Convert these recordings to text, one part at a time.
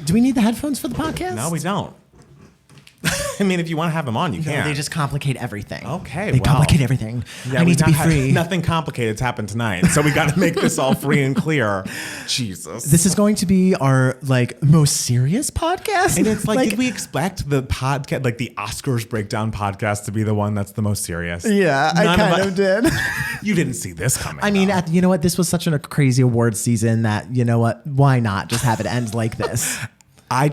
Do we need the headphones for the podcast? No, we don't. I mean, if you want to have them on, you can. They just complicate everything. Okay, They complicate everything. Yeah, I need to be free. Nothing complicated's happened tonight, so we got to make this all free and clear. Jesus. This is going to be our most serious podcast. And it's did we expect the podcast, the Oscars breakdown podcast, to be the one that's the most serious? Yeah, I kind of did. You didn't see this coming. I mean, you know what? This was such a crazy award season that, you know what? Why not just have it end like this? All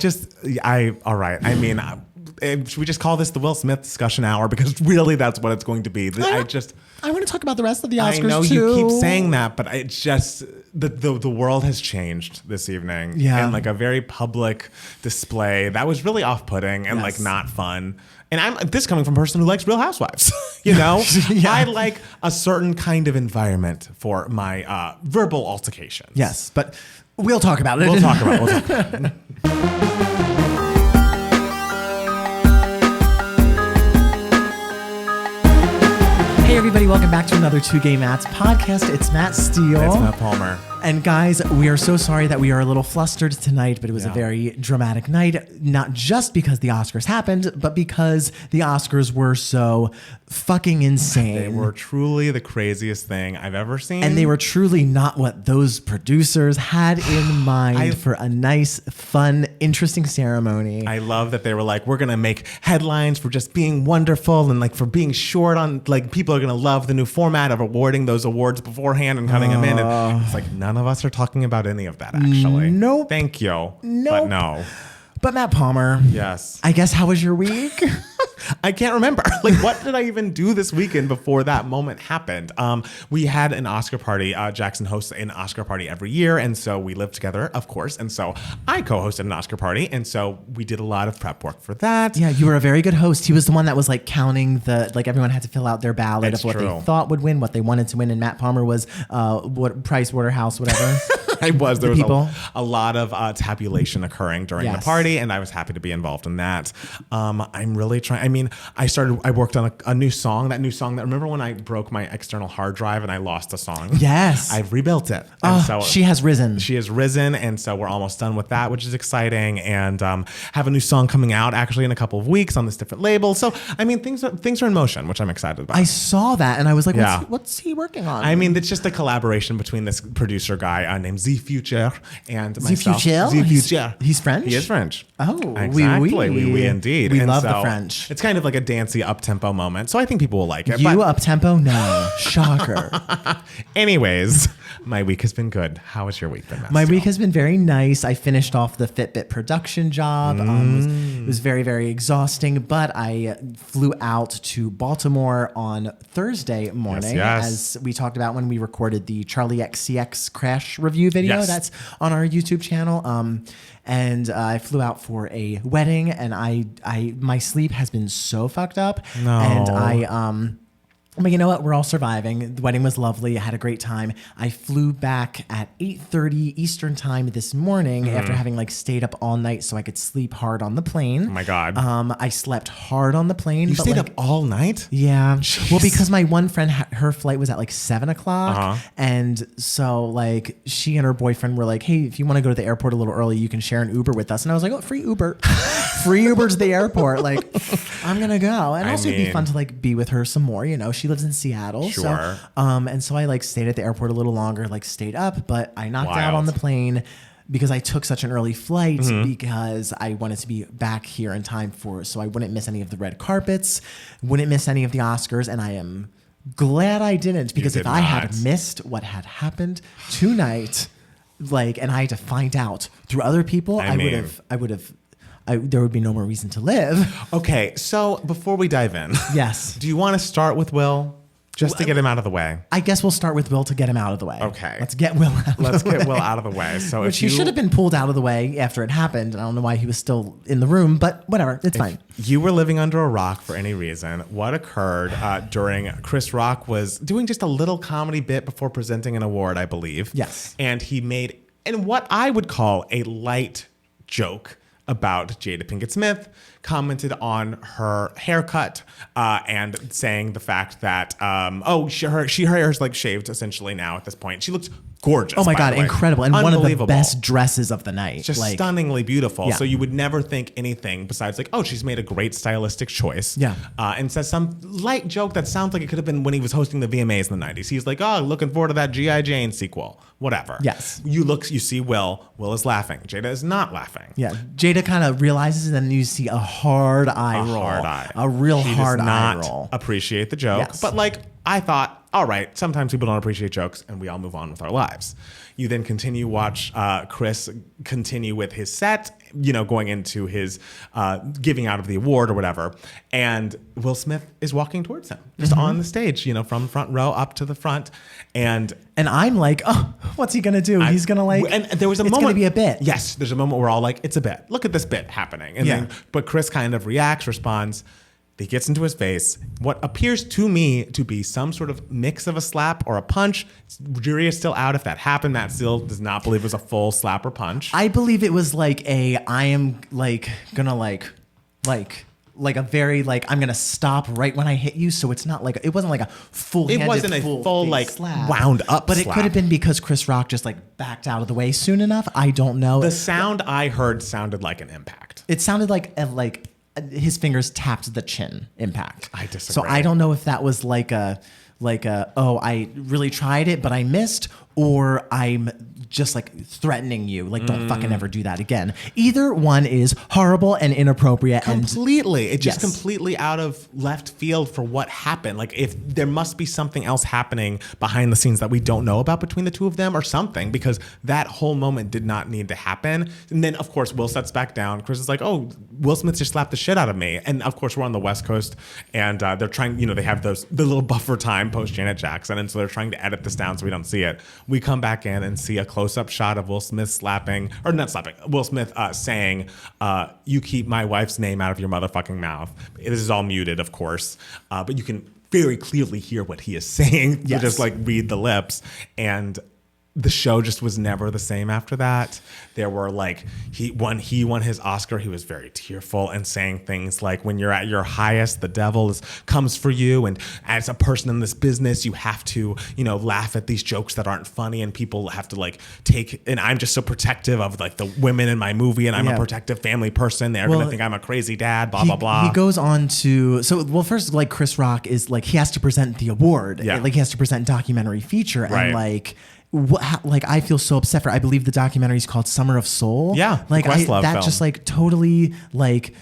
right. I mean, should we just call this the Will Smith discussion hour? Because really that's what it's going to be. I want to talk about the rest of the Oscars I know too. you keep saying that, but it's just the world has changed this evening. Yeah. And a very public display that was really off-putting and not fun. And this coming from a person who likes Real Housewives. Yeah. I like a certain kind of environment for my verbal altercations. Yes, but we'll talk about it. We'll talk about it. Hey everybody, welcome back to another Two Gay Matts podcast. It's Matt Steele. It's Matt Palmer. And guys, we are so sorry that we are a little flustered tonight, but it was a very dramatic night, not just because the Oscars happened, but because the Oscars were so fucking insane. They were truly the craziest thing I've ever seen. And they were truly not what those producers had in mind for a nice, fun, interesting ceremony. I love that they were like, we're going to make headlines for just being wonderful and for being short on, people are going to love the new format of awarding those awards beforehand and cutting them in. And it's none of us are talking about any of that, actually. Nope. Thank you. Nope. But no. But Matt Palmer. Yes. I guess, how was your week? I can't remember. What did I even do this weekend before that moment happened? We had an Oscar party. Jackson hosts an Oscar party every year. And so we lived together, of course. And so I co-hosted an Oscar party. And so we did a lot of prep work for that. Yeah, you were a very good host. He was the one that was calling everyone had to fill out their ballot of what they thought would win, what they wanted to win. And Matt Palmer was Price Waterhouse, whatever. I was. There was a lot of tabulation occurring during the party, and I was happy to be involved in that. I'm really trying. I mean, I worked on a new song. That new song. Remember when I broke my external hard drive and I lost a song? Yes. I've rebuilt it. And so she has risen. She has risen, and so we're almost done with that, which is exciting. And have a new song coming out actually in a couple of weeks on this different label. So I mean, things are in motion, which I'm excited about. I saw that, and I was like, what's he working on? I mean, it's just a collaboration between this producer guy named Z Future and myself. Z Future? He's French? He is French. Oh, exactly. We indeed. We love the French. It's kind of like a dancey up-tempo moment. So I think people will like it. Up-tempo? No. Shocker. Anyways, my week has been good. How has your week been, Matt? My week has been very nice. I finished off the Fitbit production job. It was very, very exhausting, but I flew out to Baltimore on Thursday morning, as we talked about when we recorded the Charlie XCX crash review video. That's on our YouTube channel. And I flew out for a wedding, and my sleep has been so fucked up. No. And but you know what? We're all surviving. The wedding was lovely. I had a great time. I flew back at 8:30 Eastern time this morning after having stayed up all night so I could sleep hard on the plane. Oh my God. I slept hard on the plane. You stayed up all night? Yeah. Jeez. Well, because my one friend, her flight was at 7 o'clock. And so she and her boyfriend were like, hey, if you want to go to the airport a little early, you can share an Uber with us. And I was like, oh, free Uber. Free Uber to the airport. I'm going to go. And also it'd be fun to be with her some more. She lives in Seattle. Sure. So, and so I stayed at the airport a little longer, stayed up, but I knocked out on the plane because I took such an early flight because I wanted to be back here in time so I wouldn't miss any of the red carpets, wouldn't miss any of the Oscars. And I am glad I didn't, because if I had missed what had happened tonight, and I had to find out through other people, there would be no more reason to live. Okay, so before we dive in, do you want to start with Will? Just to get him out of the way. I guess we'll start with Will to get him out of the way. Okay. Let's get Will out of the way. Let's get Will out of the way. So Which he should have been pulled out of the way after it happened. I don't know why he was still in the room, but whatever. It's fine. You were living under a rock for any reason. What occurred during Chris Rock was doing just a little comedy bit before presenting an award, I believe. Yes. And he made what I would call a light joke about Jada Pinkett Smith, commented on her haircut and saying the fact that her hair is shaved essentially now at this point. She looks gorgeous. Oh my God, incredible. And one of the best dresses of the night. Just stunningly beautiful. So you would never think anything besides like, oh, she's made a great stylistic choice. Yeah. And says some light joke that sounds like it could have been when he was hosting the VMAs in the 90s. He's like, oh, looking forward to that G.I. Jane sequel. Whatever. Yes. You see Will. Will is laughing. Jada is not laughing. Yeah. Jada kind of realizes, and then you see a hard eye roll. A real hard eye roll. She does not appreciate the joke. Yes. But like, I thought, all right, sometimes people don't appreciate jokes and we all move on with our lives. You then watch Chris continue with his set, going into his giving out of the award or whatever. And Will Smith is walking towards him, just on the stage, from front row up to the front. And I'm like, oh, what's he going to do? He's going to like, and there was a moment. It's going to be a bit. Yes, there's a moment where we're all like, it's a bit. Look at this bit happening. And then, but Chris kind of reacts, responds. He gets into his face. What appears to me to be some sort of mix of a slap or a punch. Jury is still out if that happened. Matt still does not believe it was a full slap or punch. I believe it was like I am like gonna like a very like I'm gonna stop right when I hit you. So it's not like it wasn't like a full. It wasn't a full like slap. Wound up. But slap. It could have been because Chris Rock just like backed out of the way soon enough. I don't know. The sound I heard sounded like an impact. It sounded like his fingers tapped the chin impact. I disagree. So I don't know if that was like a oh, I really tried it but I missed, or I'm just like threatening you, like don't fucking ever do that again. Either one is horrible and inappropriate. Completely. It's just completely out of left field for what happened. Like if there must be something else happening behind the scenes that we don't know about between the two of them or something, because that whole moment did not need to happen. And then of course Will sets back down. Chris is like, oh, Will Smith just slapped the shit out of me. And of course we're on the West Coast and they're trying, they have the little buffer time post Janet Jackson. And so they're trying to edit this down so we don't see it. We come back in and see a close-up shot of Will Smith Will Smith saying, you keep my wife's name out of your motherfucking mouth. This is all muted, of course, but you can very clearly hear what he is saying. Yes. You just like read the lips. And the show just was never the same after that. There were like, he won his Oscar. He was very tearful and saying things like, when you're at your highest, the devil comes for you. And as a person in this business, you have to, laugh at these jokes that aren't funny, and people have to like and I'm just so protective of like the women in my movie, and I'm a protective family person. They're going to think I'm a crazy dad, blah, blah, blah. He goes on to, first, like Chris Rock is like, he has to present the award. Yeah. Like he has to present documentary feature. Right. And like, I feel so upset for. I believe the documentary is called Summer of Soul. Yeah, like that film. Just like totally like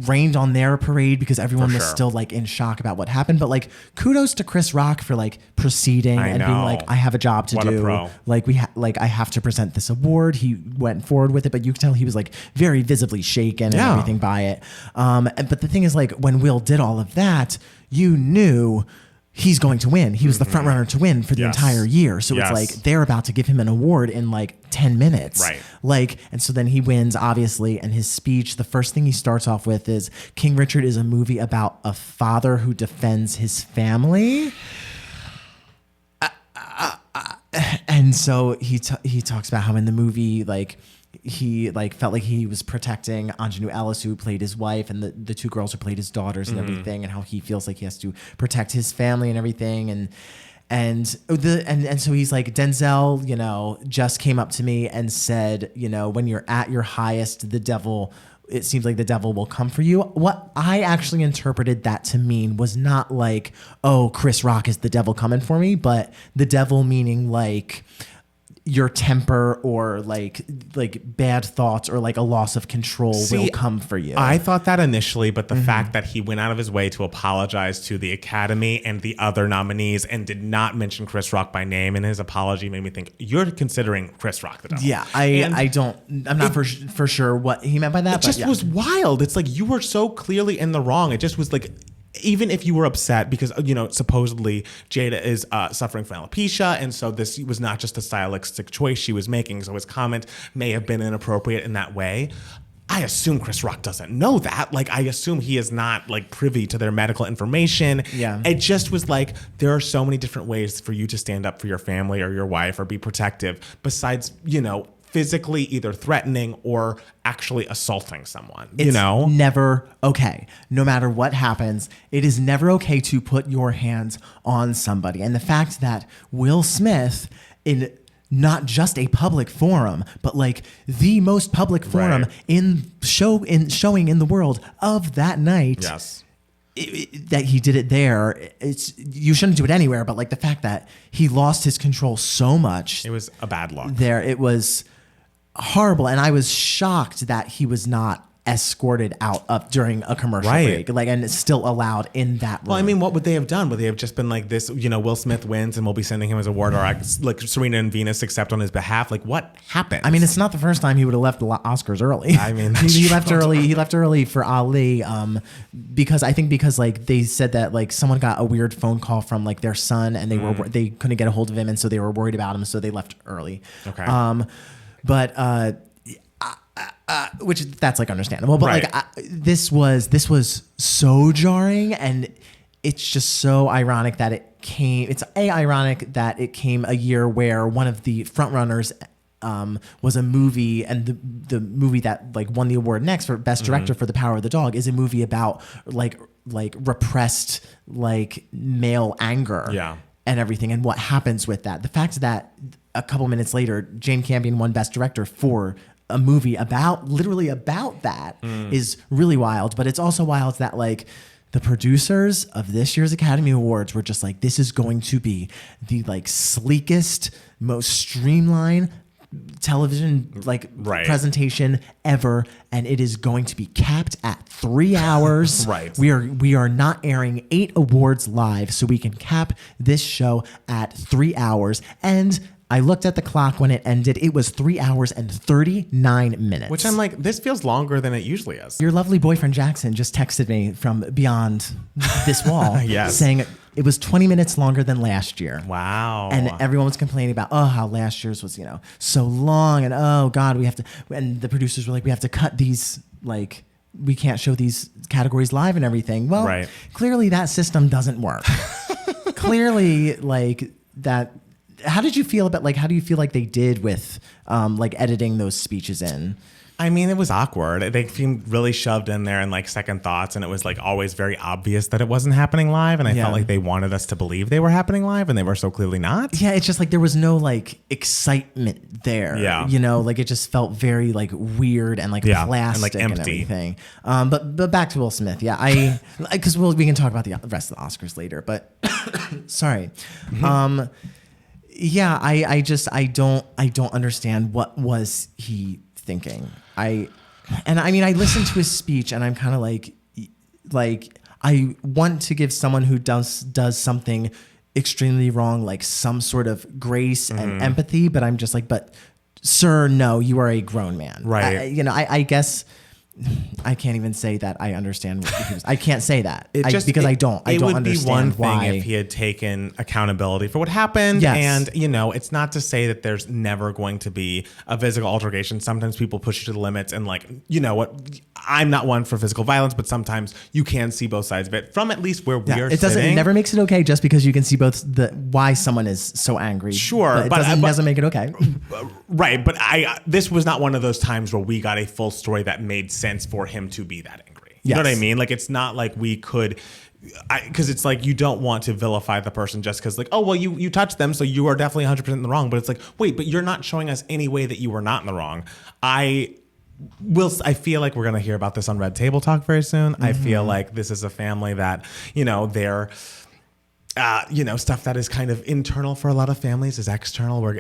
rained on their parade because everyone was still like in shock about what happened. But like kudos to Chris Rock for like proceeding and being like, I have a job to do. Pro. Like I have to present this award. He went forward with it, but you could tell he was like very visibly shaken and everything by it. But the thing is, like when Will did all of that, you knew he's going to win. He was the front runner to win for the entire year. So it's like they're about to give him an award in like 10 minutes. Right. Like, and so then he wins, obviously. And his speech, the first thing he starts off with is King Richard is a movie about a father who defends his family. And so he talks about how in the movie, like, he like felt like he was protecting Anjanou Ellis, who played his wife, and the two girls who played his daughters and everything, and how he feels like he has to protect his family and everything. And so he's like, Denzel, just came up to me and said, when you're at your highest, it seems like the devil will come for you. What I actually interpreted that to mean was not like, oh, Chris Rock is the devil coming for me, but the devil meaning like your temper or like bad thoughts or like a loss of control will come for you. I thought that initially, but the fact that he went out of his way to apologize to the Academy and the other nominees and did not mention Chris Rock by name in his apology made me think, you're considering Chris Rock the devil. Yeah, I'm not for sure what he meant by that. It just was wild. It's like you were so clearly in the wrong. It just was like, even if you were upset because, supposedly Jada is suffering from alopecia, and so this was not just a stylistic choice she was making, so his comment may have been inappropriate in that way. I assume Chris Rock doesn't know that. Like, I assume he is not like privy to their medical information. Yeah. It just was like, there are so many different ways for you to stand up for your family or your wife or be protective besides, physically either threatening or actually assaulting someone. It's never okay. No matter what happens, it is never okay to put your hands on somebody. And the fact that Will Smith in not just a public forum, but like the most public forum showing in the world of that night. Yes. That he did it there. You shouldn't do it anywhere, but like the fact that he lost his control so much. It was a bad look. There, it was horrible, and I was shocked that he was not escorted out up during a commercial break, like, and it's still allowed in that room. Well, I mean, what would they have done? Would they have just been like this, Will Smith wins and we'll be sending him his award, or like Serena and Venus accept on his behalf? Like, what happened? I mean, it's not the first time he would have left the Oscars early. I mean, he left early. He left early for Ali, because like they said that like someone got a weird phone call from like their son, and they couldn't get a hold of him, and so they were worried about him, so they left early. Okay. Which that's like understandable, but like this was so jarring, and it's just so ironic that it came. It's ironic that it came a year where one of the frontrunners was a movie, and the movie that like won the award next for best director for The Power of the Dog is a movie about like repressed like male anger, and everything, and what happens with that. The fact that a couple minutes later, Jane Campion won best director for a movie literally about that is really wild. But it's also wild that like the producers of this year's Academy Awards were just like, this is going to be the like sleekest, most streamlined television like presentation ever, and it is going to be capped at 3 hours. We are not airing 8 awards live, so we can cap this show at 3 hours. And I looked at the clock when it ended. It was 3 hours and 39 minutes. Which I'm like, this feels longer than it usually is. Your lovely boyfriend Jackson just texted me from beyond this wall saying it was 20 minutes longer than last year. Wow. And everyone was complaining about, how last year's was, so long. And, oh, God, we have to. And the producers were like, we have to cut these, like, we can't show these categories live and everything. Well, clearly that system doesn't work. Clearly, like, that. How do you feel like they did with like editing those speeches in? I mean, it was awkward. They seemed really shoved in there and like second thoughts, and it was like always very obvious that it wasn't happening live, and I felt like they wanted us to believe they were happening live, and they were so clearly not. Yeah, it's just like there was no like excitement there. Yeah, like it just felt very like weird and like plastic and, like, empty. And everything. But back to Will Smith. Yeah, because we can talk about the rest of the Oscars later. But sorry. Yeah, I don't understand what was he thinking. I listened to his speech, and I'm kind of like I want to give someone who does something extremely wrong like some sort of grace and empathy, but I'm just like, but sir, no, you are a grown man, right? I guess. I can't even say that I understand what he was. I can't say that because I don't understand why. It would be one thing if he had taken accountability for what happened. Yes. And, it's not to say that there's never going to be a physical altercation. Sometimes people push you to the limits, and like, I'm not one for physical violence, but sometimes you can see both sides of it from at least where we are sitting. It never makes it okay just because you can see both why someone is so angry. Sure. But it doesn't make it okay. Right. But this was not one of those times where we got a full story that made sense for him to be that angry. You know what I mean? Like, it's not like we could, because it's like you don't want to vilify the person just because like, oh, well, you touched them, so you are definitely 100% in the wrong. But it's like, wait, but you're not showing us any way that you were not in the wrong. I feel like we're going to hear about this on Red Table Talk very soon. I feel like this is a family that, they're stuff that is kind of internal for a lot of families is external. Where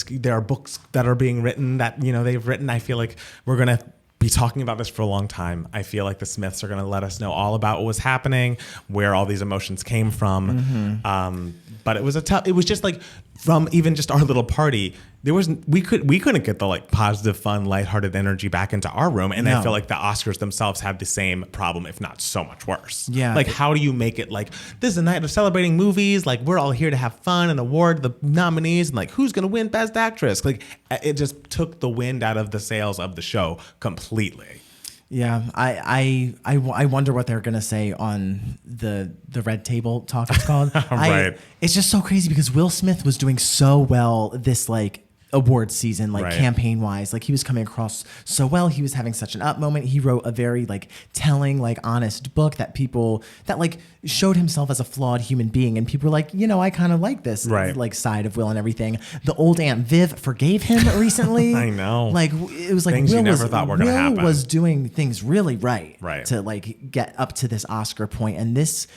there are books that are being written that, they've written. I feel like we're going to be talking about this for a long time. I feel like the Smiths are going to let us know all about what was happening, where all these emotions came from. But it was it was just like from even just our little party, we couldn't get the like positive, fun, lighthearted energy back into our room. And I feel like the Oscars themselves had the same problem, if not so much worse. Yeah. Like, how do you make it like, this is a night of celebrating movies. Like, we're all here to have fun and award the nominees, and like, who's going to win Best Actress? Like, it just took the wind out of the sails of the show completely. Yeah, I wonder what they're gonna say on the Red Table Talk, it's called. Right. It's just so crazy because Will Smith was doing so well this like award season, like campaign wise. Like he was coming across so well. He was having such an up moment. He wrote a very like telling, like honest book that people that like showed himself as a flawed human being. And people were like, you know, I kind of like this like side of Will and everything. The old Aunt Viv forgave him recently. I know. Like it was like things you never thought were going to happen. Will was doing things really right to like get up to this Oscar point. And this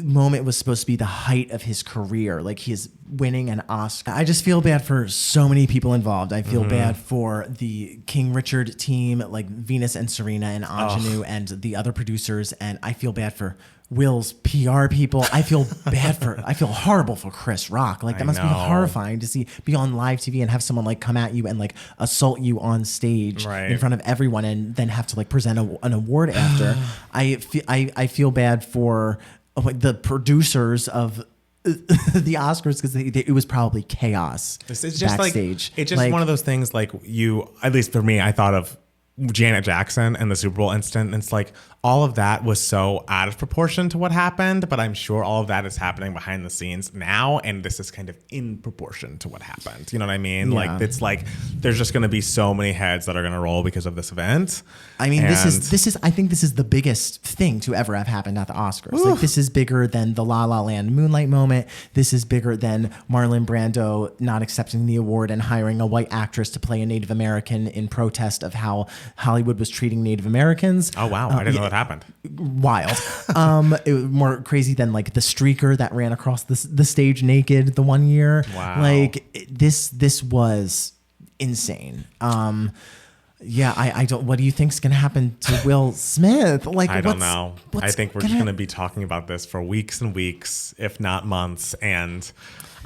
moment was supposed to be the height of his career. Like he is winning an Oscar. I just feel bad for so many people involved. I feel bad for the King Richard team, like Venus and Serena and Ingenue and the other producers. And I feel bad for Will's PR people. I feel horrible for Chris Rock. Like that must be horrifying to be on live TV and have someone like come at you and like assault you on stage in front of everyone and then have to like present an award after. I feel bad for the producers of the Oscars because it was probably chaos. It's just backstage. It's just one of those things. Like at least for me, I thought of Janet Jackson and the Super Bowl incident. And it's like all of that was so out of proportion to what happened, but I'm sure all of that is happening behind the scenes now, and this is kind of in proportion to what happened. You know what I mean? Yeah. Like it's like there's just going to be so many heads that are going to roll because of this event. I mean, this is I think this is the biggest thing to ever have happened at the Oscars. Like this is bigger than the La La Land Moonlight moment. This is bigger than Marlon Brando not accepting the award and hiring a white actress to play a Native American in protest of how Hollywood was treating Native Americans. Oh wow, I didn't know that happened. Wild. It was more crazy than like the streaker that ran across the stage naked the one year. Wow. Like this was insane. I don't. What do you think's gonna happen to Will Smith? Like I don't know. I think we're just gonna be talking about this for weeks and weeks, if not months. And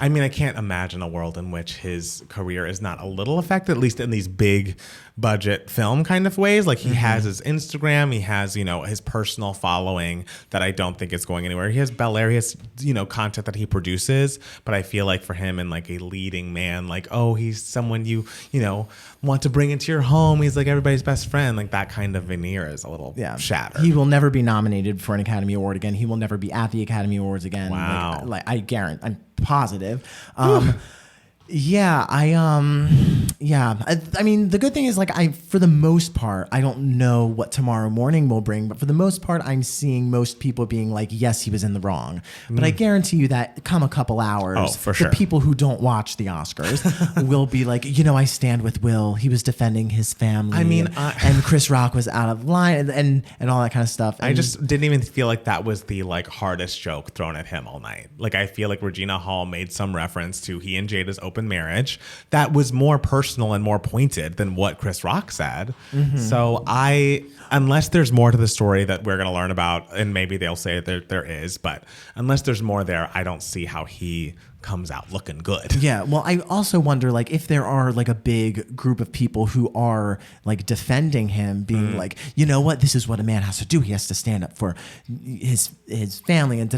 I mean, I can't imagine a world in which his career is not a little affected, at least in these big budget film kind of ways. Like he has his Instagram, he has, his personal following that I don't think is going anywhere. He has Bel Air, he has, content that he produces, but I feel like for him and like a leading man, like, oh, he's someone you want to bring into your home. He's like everybody's best friend. Like that kind of veneer is a little shattered. He will never be nominated for an Academy Award again. He will never be at the Academy Awards again. Wow. Like I guarantee, I'm positive. I mean, the good thing is, like, for the most part, I don't know what tomorrow morning will bring, but for the most part, I'm seeing most people being like, yes, he was in the wrong. But I guarantee you that come a couple hours, the people who don't watch the Oscars will be like, I stand with Will. He was defending his family. I mean, and Chris Rock was out of line and all that kind of stuff. And I just didn't even feel like that was the like hardest joke thrown at him all night. Like, I feel like Regina Hall made some reference to he and Jada's open marriage that was more personal and more pointed than what Chris Rock said. So unless there's more to the story that we're going to learn about, and maybe they'll say there is, but unless there's more there, I don't see how he comes out looking good. Yeah. Well, I also wonder, like, if there are like a big group of people who are like defending him, being like, you know what, this is what a man has to do. He has to stand up for his family and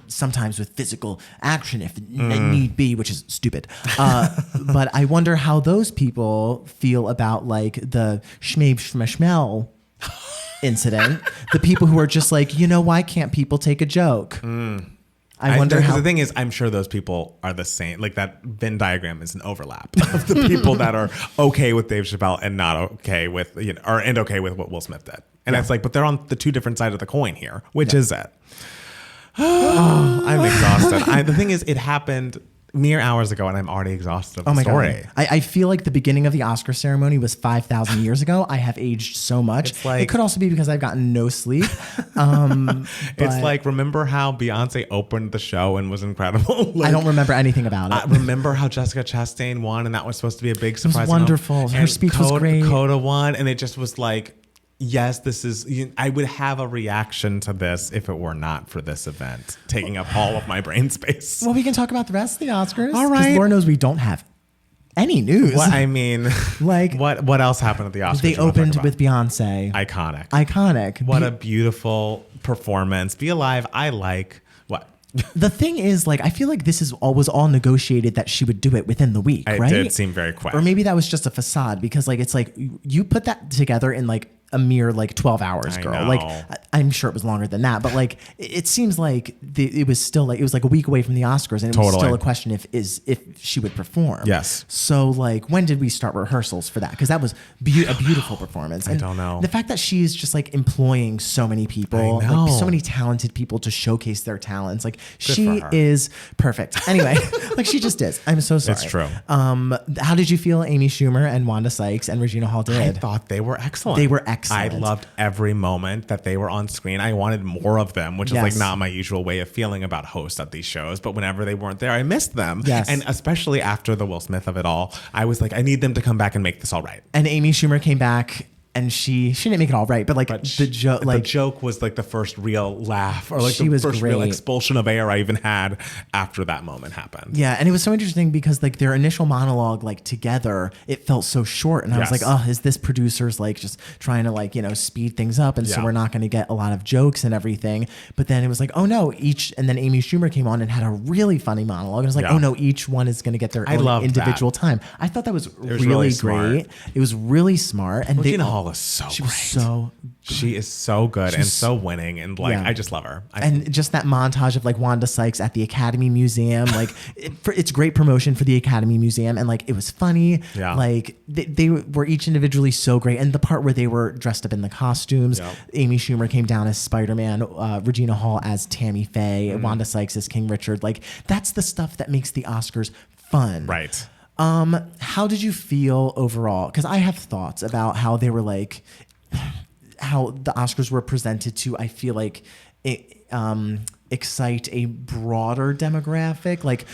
sometimes with physical action if need be, which is stupid. But I wonder how those people feel about like the Schmeeb Schmeshmel incident. The people who are just like, why can't people take a joke? I wonder how. The thing is, I'm sure those people are the same. Like that Venn diagram is an overlap of the people that are okay with Dave Chappelle and not okay with, and okay with what Will Smith did. And it's like, but they're on the two different sides of the coin here. Which is it? I'm exhausted. The thing is, it happened mere hours ago, and I'm already exhausted of the story. God. I feel like the beginning of the Oscar ceremony was 5,000 years ago. I have aged so much. It's like, it could also be because I've gotten no sleep. It's like, remember how Beyonce opened the show and was incredible? I don't remember anything about it. Remember how Jessica Chastain won, and that was supposed to be a big surprise. It was wonderful. Her speech was great. Coda won, and it just was like, yes, this is. I would have a reaction to this if it were not for this event taking up all of my brain space. Well, we can talk about the rest of the Oscars. All right. Lord knows we don't have any news. Well, I mean, like what else happened at the Oscars? They opened with Beyonce. Iconic. What a beautiful performance. Be Alive. I like. What? The thing is, like, I feel like this was all negotiated that she would do it within the week, right? It did seem very quick. Or maybe that was just a facade because, like, it's like you put that together in like a mere like 12 hours, I girl. know. Like I'm sure it was longer than that, but like it seems like it was still like it was like a week away from the Oscars, and it was still a question if she would perform. Yes. So like when did we start rehearsals for that? Because that was a beautiful performance. And I don't know. The fact that she's just like employing so many people, like so many talented people to showcase their talents, like she is perfect. Anyway, like she just is. I'm so sorry. It's true. How did you feel Amy Schumer and Wanda Sykes and Regina Hall did? I thought they were excellent. They were excellent. I loved every moment that they were on screen. I wanted more of them, which is like not my usual way of feeling about hosts at these shows. But whenever they weren't there, I missed them. Yes. And especially after the Will Smith of it all, I was like, I need them to come back and make this all right. And Amy Schumer came back. And she didn't make it all right, but like the joke was like the first real laugh, or like the first great. real expulsion of air I even had after that moment happened. Yeah, and it was so interesting because like their initial monologue, like together, it felt so short, and I was like, oh, is this producers like just trying to like speed things up, and so we're not going to get a lot of jokes and everything. But then it was like, oh no, and then Amy Schumer came on and had a really funny monologue. And it was like, oh no, each one is going to get their own individual time. I thought that was really great. It was really smart, and Regina Hall is so she great. Was so good. She is so good and so winning, and like I just love her. And just that montage of like Wanda Sykes at the Academy Museum, like it's great promotion for the Academy Museum, and like it was funny. Yeah. Like they were each individually so great, and the part where they were dressed up in the costumes, Amy Schumer came down as Spider-Man, Regina Hall as Tammy Faye, Wanda Sykes as King Richard. Like that's the stuff that makes the Oscars fun. Right. How did you feel overall? Because I have thoughts about how they were like, how the Oscars were presented to, I feel like, excite a broader demographic. Like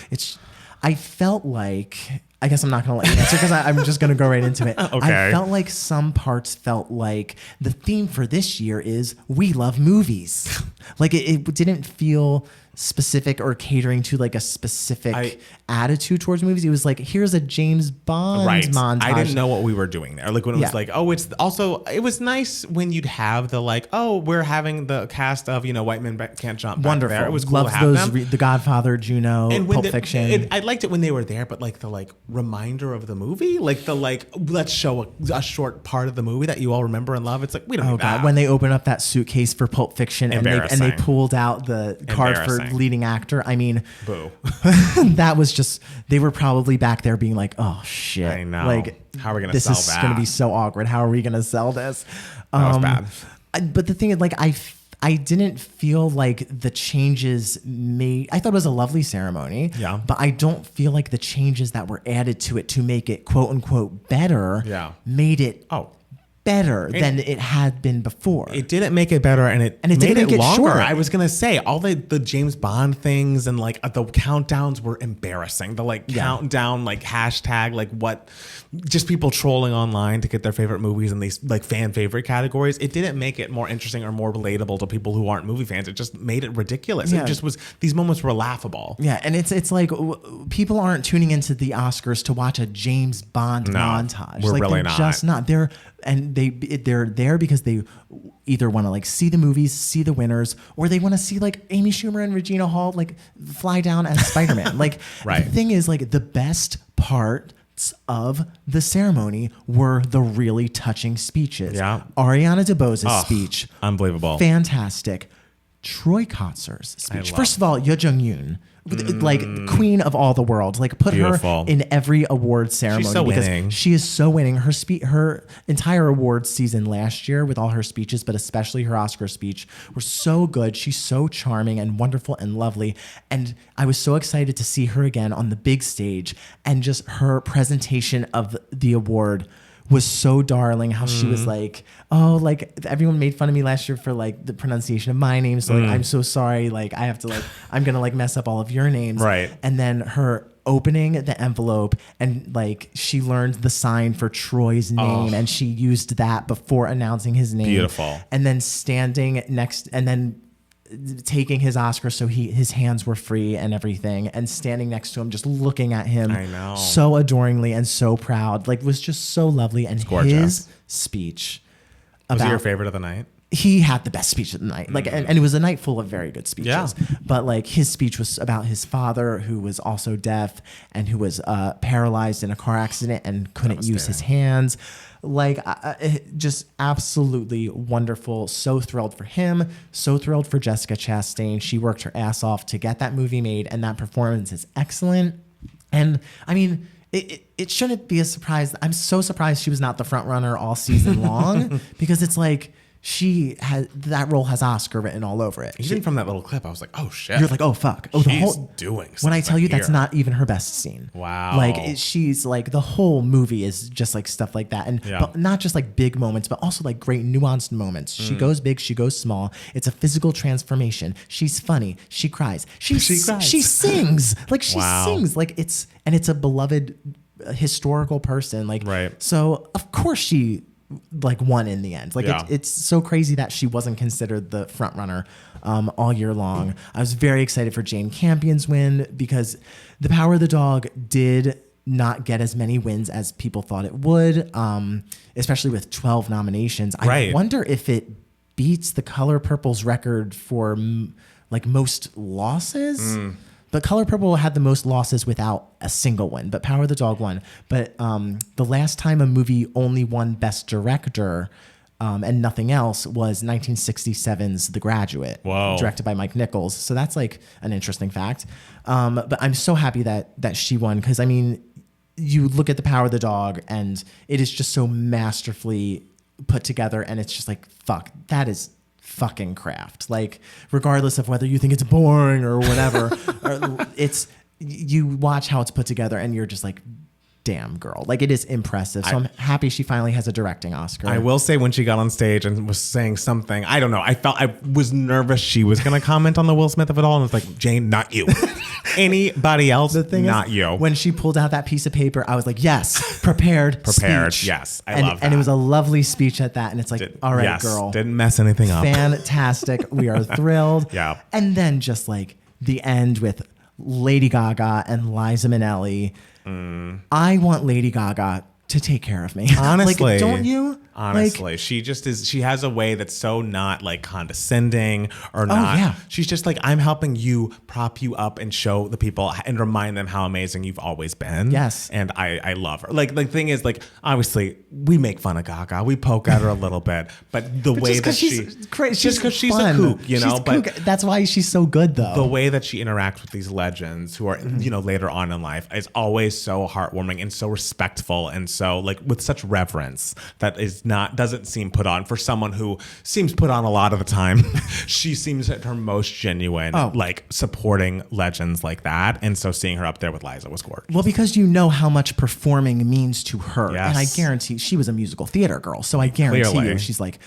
I felt like, I guess I'm not going to let you answer because I'm just going to go right into it. Okay. I felt like some parts felt like the theme for this year is we love movies. Like it didn't feel specific or catering to like a specific attitude towards movies. It was like, here's a James Bond montage. I didn't know what we were doing there. Like when it was like, oh, it's also, it was nice when you'd have the like, oh, we're having the cast of, White Men Can't Jump. Wonderful. There. It was cool Loved to have those, The Godfather, Juno, and Pulp Fiction. I liked it when they were there, but like the like reminder of the movie, like the like, let's show a short part of the movie that you all remember and love. It's like, we don't need that. When they open up that suitcase for Pulp Fiction and they pulled out the card for leading actor. I mean, boo. That was just, they were probably back there being like, oh shit. I know. Like, how are we going to sell that? This is going to be so awkward. How are we going to sell this? That was bad. But the thing is, like, I didn't feel like the changes I thought it was a lovely ceremony. Yeah. But I don't feel like the changes that were added to it to make it quote unquote better made it better than it had been before. It didn't make it better, and it didn't make it longer. short. I was gonna say all the James Bond things and like the countdowns were embarrassing. The like countdown, like hashtag, like what, just people trolling online to get their favorite movies in these like fan favorite categories. It didn't make it more interesting or more relatable to people who aren't movie fans. It just made it ridiculous. It just was, these moments were laughable. Yeah, and it's like people aren't tuning into the Oscars to watch a James Bond montage. We're like, really they're just not. They're there because they either want to like see the movies, see the winners, or they want to see like Amy Schumer and Regina Hall like fly down as Spider-Man. Like the thing is, like the best parts of the ceremony were the really touching speeches. Yeah. Ariana DeBose's speech. Unbelievable. Fantastic. Troy Kotsur's speech. First of all, Yo Jung-yoon, like queen of all the world, like put her in every award ceremony. She's so because winning. She is so winning. Her entire awards season last year with all her speeches, but especially her Oscar speech, were so good. She's so charming and wonderful and lovely. And I was so excited to see her again on the big stage, and just her presentation of the award was so darling. How she was like, oh, like everyone made fun of me last year for like the pronunciation of my name. So like, I'm so sorry. Like I have to like, I'm going to like mess up all of your names. Right. And then her opening the envelope, and like she learned the sign for Troy's name, and she used that before announcing his name. Beautiful. And then standing next, and then taking his Oscar so his hands were free and everything, and standing next to him, just looking at him so adoringly and so proud, like was just so lovely. And his speech was it your favorite of the night? he had the best speech of the night. Like, and it was a night full of very good speeches. Yeah. But like his speech was about his father, who was also deaf and who was paralyzed in a car accident and couldn't use his hands. Like, just absolutely wonderful. So thrilled for him. So thrilled for Jessica Chastain. She worked her ass off to get that movie made, and that performance is excellent. And I mean, it shouldn't be a surprise. I'm so surprised she was not the front runner all season long because it's like that role has Oscar written all over it. Even from that little clip, I was like, oh shit. You're like, oh fuck. Oh, She's doing when I tell you here. that's not even her best scene. Wow. Like she's like, the whole movie is just like stuff like that. And but not just like big moments, but also like great nuanced moments. She goes big, she goes small. It's a physical transformation. She's funny. She cries. She cries. She sings. Like she sings. Like it's a beloved historical person. Like, right. So of course she like won in the end. Like it's so crazy that she wasn't considered the front runner all year long. I was very excited for Jane Campion's win because The Power of the Dog did not get as many wins as people thought it would, especially with 12 nominations. I wonder if it beats The Color Purple's record for like most losses. But Color Purple had the most losses without a single win, but Power of the Dog won. But the last time a movie only won Best Director and nothing else was 1967's The Graduate, directed by Mike Nichols. So that's like an interesting fact. But I'm so happy that she won because, I mean, you look at The Power of the Dog and it is just so masterfully put together and it's just like, fuck, that is fucking craft. Like, regardless of whether you think it's boring or whatever, you watch how it's put together and you're just like, damn, girl. Like, it is impressive. So I'm happy she finally has a directing Oscar. I will say when she got on stage and was saying something, I don't know, I was nervous she was going to comment on the Will Smith of it all. And it's like, Jane, not you. Anybody else, the thing not you. When she pulled out that piece of paper, I was like, yes, prepared speech. Yes, I love that. And it was a lovely speech at that. And it's like, all right, girl. Didn't mess anything up. Fantastic. We are thrilled. Yeah. And then just like the end with Lady Gaga and Liza Minnelli. I want Lady Gaga to take care of me. Honestly. Like, don't you? Honestly, like, she just is. She has a way that's so not like condescending or not. Yeah. She's just like, I'm helping you prop you up and show the people and remind them how amazing you've always been. Yes. And I love her. Like, the thing is, like, obviously we make fun of Gaga, we poke at her a little bit, but the way that she's crazy, just because she's a kook, you know. But that's why she's so good, though. The way that she interacts with these legends who are, you know, later on in life is always so heartwarming and so respectful and so like with such reverence that is doesn't seem put on for someone who seems put on a lot of the time. She seems at her most genuine, like supporting legends like that. And so seeing her up there with Liza was gorgeous. Well, because you know how much performing means to her. Yes. And I guarantee she was a musical theater girl. So I guarantee you she's like,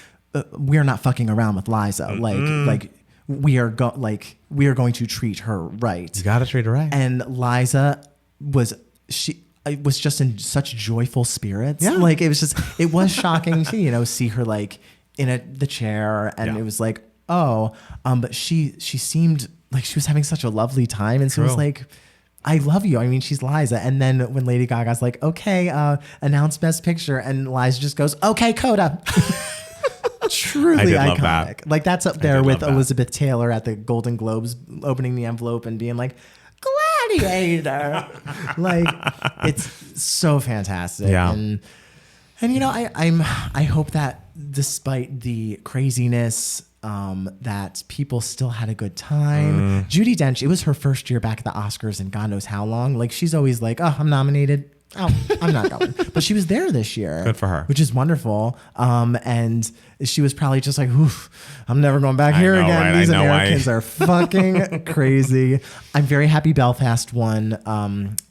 we're not fucking around with Liza. Like we are going to treat her right. You got to treat her right. And Liza was just in such joyful spirits. Yeah. Like it was shocking to, you know, see her like in the chair and it was like, but she seemed like she was having such a lovely time. And so it was like, I love you. I mean, she's Liza. And then when Lady Gaga's like, okay, announce Best Picture. And Liza just goes, okay, Coda. Truly iconic. That. Like that's up there with Elizabeth Taylor at the Golden Globes opening the envelope and being like, Gladiator. Like it's so fantastic. Yeah. And you know, I hope that despite the craziness, that people still had a good time. Judi Dench, it was her first year back at the Oscars in God knows how long. Like she's always like, oh, I'm nominated. Oh, I'm not going. But she was there this year. Good for her. Which is wonderful. And she was probably just like, oof, I'm never going back here again. Right? These Americans are fucking crazy. I'm very happy Belfast won